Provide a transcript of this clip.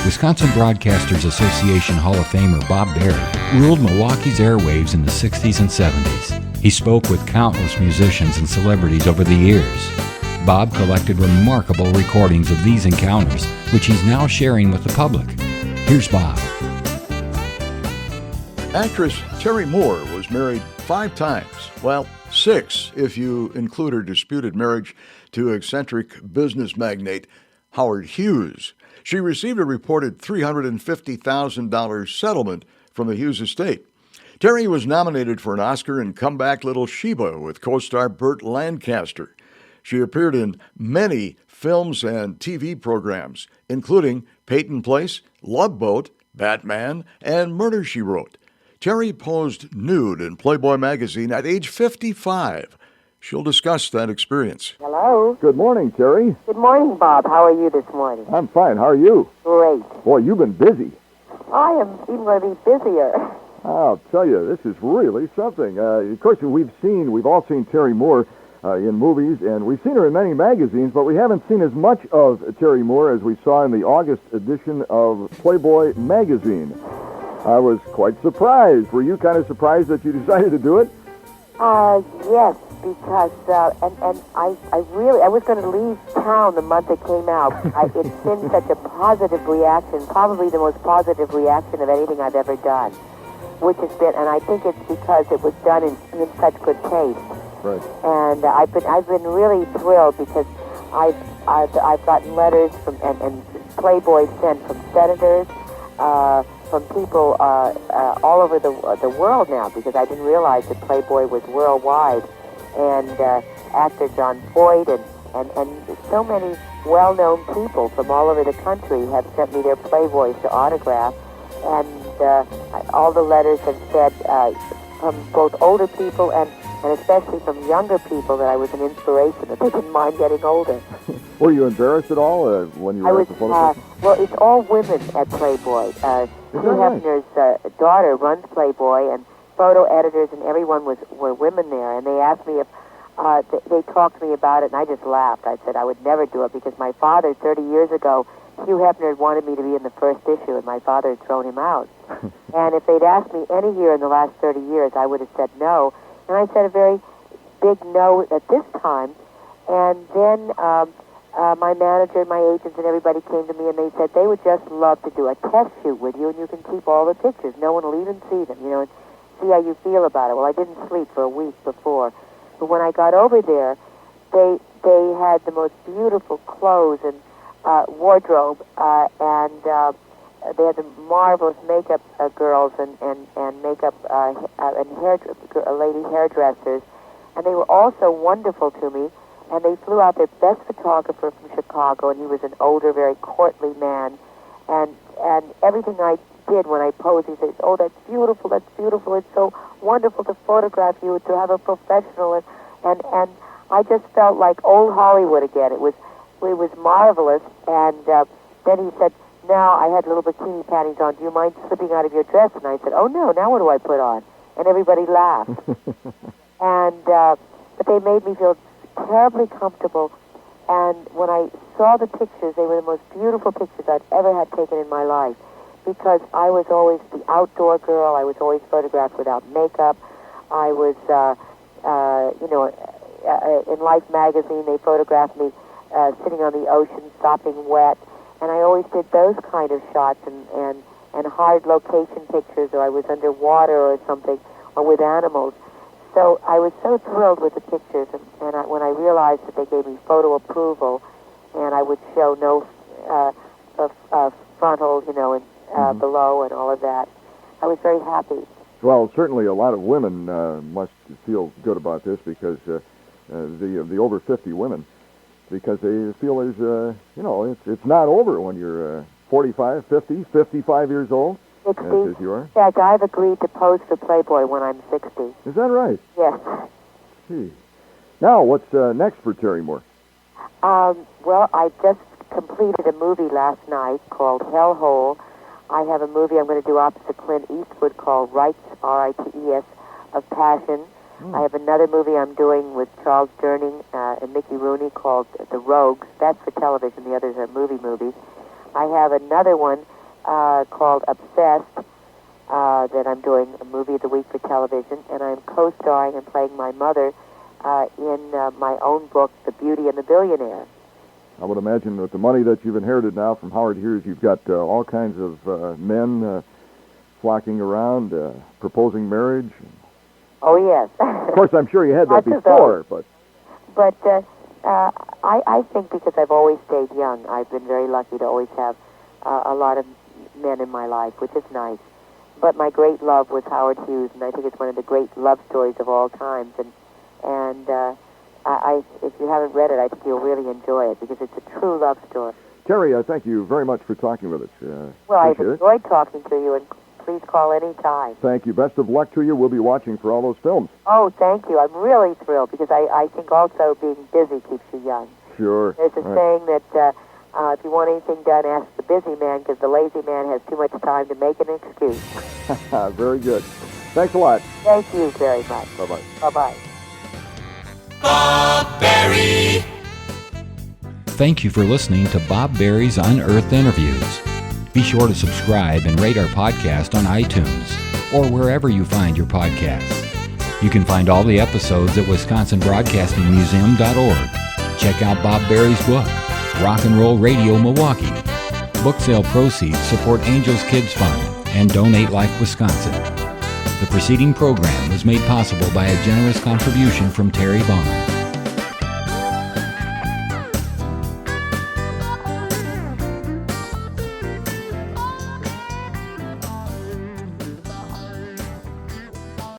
Wisconsin Broadcasters Association Hall of Famer Bob Berry ruled Milwaukee's airwaves in the 60s and 70s. He spoke with countless musicians and celebrities over the years. Bob collected remarkable recordings of these encounters, which he's now sharing with the public. Here's Bob. Actress Terry Moore was married 5 times. Well, 6 if you include her disputed marriage to eccentric business magnate Howard Hughes. She received a reported $350,000 settlement from the Hughes estate. Terry was nominated for an Oscar in Comeback Little Sheba with co-star Burt Lancaster. She appeared in many films and TV programs, including Peyton Place, Love Boat, Batman, and Murder, She Wrote. Terry posed nude in Playboy magazine at age 55. She'll discuss that experience. Hello. Good morning, Terry. Good morning, Bob. How are you this morning? I'm fine. How are you? Great. Boy, you've been busy. I am even going to be busier. I'll tell you, this is really something. Of course, we've all seen Terry Moore in movies, and we've seen her in many magazines, but we haven't seen as much of Terry Moore as we saw in the August edition of Playboy magazine. I was quite surprised. Were you kind of surprised that you decided to do it? Yes, because, I was going to leave town the month it came out. It's been such a positive reaction, probably the most positive reaction of anything I've ever done, which has been, and I think it's because it was done in such good taste. Right. And I've been really thrilled because I've gotten letters from and Playboy sent from senators, from people all over the world now, because I didn't realize that Playboy was worldwide, and actor John Boyd and so many well-known people from all over the country have sent me their Playboys to autograph, and all the letters have said from both older people and especially from younger people that I was an inspiration, that they didn't mind getting older. Were you embarrassed at all when you were at the photo? Well, it's all women at Playboy. Hugh Hefner's daughter runs Playboy, and photo editors and everyone were women there, and they asked me if they talked to me about it, and I just laughed. I said I would never do it because my father, 30 years ago, Hugh Hefner had wanted me to be in the first issue, and my father had thrown him out. And if they'd asked me any year in the last 30 years, I would have said no. And I said a very big no at this time. And then my manager and my agents and everybody came to me, and they said they would just love to do a test shoot with you, and you can keep all the pictures. No one will even see them, and see how you feel about it. Well, I didn't sleep for a week before. But when I got over there, they had the most beautiful clothes and wardrobe, and they had the marvelous makeup girls and makeup and lady hairdressers, and they were also wonderful to me. And they flew out their best photographer from Chicago, and he was an older, very courtly man. And everything I did when I posed, he said, "Oh, that's beautiful, that's beautiful. It's so wonderful to photograph you, to have a professional." And I just felt like old Hollywood again. It was marvelous. And then he said, "Now," I had little bikini panties on, "do you mind slipping out of your dress?" And I said, "Oh, no, now what do I put on?" And everybody laughed. And but they made me feel terribly comfortable. And when I saw the pictures, they were the most beautiful pictures I've ever had taken in my life, because I was always the outdoor girl. I was always photographed without makeup. I was, in Life magazine, they photographed me sitting on the ocean, sopping wet. And I always did those kind of shots and hard location pictures, or I was underwater or something, or with animals. So I was so thrilled with the pictures, and when I realized that they gave me photo approval, and I would show no frontal, and below and all of that, I was very happy. Well, certainly a lot of women must feel good about this, because the over 50 women, because they feel there's, it's not over when you're 45, 50, 55 years old. 60. As you are? In fact, I've agreed to pose for Playboy when I'm 60. Is that right? Yes. Gee. Now, what's next for Terry Moore? Well, I just completed a movie last night called Hellhole. I have a movie I'm going to do opposite Clint Eastwood called Rites, R-I-T-E-S, of Passion. I have another movie I'm doing with Charles Durning and Mickey Rooney called The Rogues. That's for television. The others are movies. I have another one called Obsessed, that I'm doing a movie of the week for television, and I'm co-starring and playing my mother in my own book, The Beauty and the Billionaire. I would imagine with the money that you've inherited now from Howard Hughes, you've got all kinds of men flocking around, proposing marriage. Oh, yes. Of course, I'm sure you had that before, but... But I think because I've always stayed young, I've been very lucky to always have a lot of men in my life, which is nice. But my great love was Howard Hughes, and I think it's one of the great love stories of all times. And if you haven't read it, I think you'll really enjoy it because it's a true love story. Terry, I thank you very much for talking with us. Well, I've enjoyed talking to you, and please call any time. Thank you. Best of luck to you. We'll be watching for all those films. Oh, thank you. I'm really thrilled because I think also being busy keeps you young. Sure. There's a saying that if you want anything done, ask the busy man because the lazy man has too much time to make an excuse. Very good. Thanks a lot. Thank you very much. Bye-bye. Bye-bye. Bob Berry. Thank you for listening to Bob Berry's Unearthed Interviews. Be sure to subscribe and rate our podcast on iTunes or wherever you find your podcasts. You can find all the episodes at WisconsinBroadcastingMuseum.org. Check out Bob Berry's book, Rock and Roll Radio Milwaukee. Book sale proceeds support Angels Kids Fund and Donate Life Wisconsin. The preceding program was made possible by a generous contribution from Terry Bond.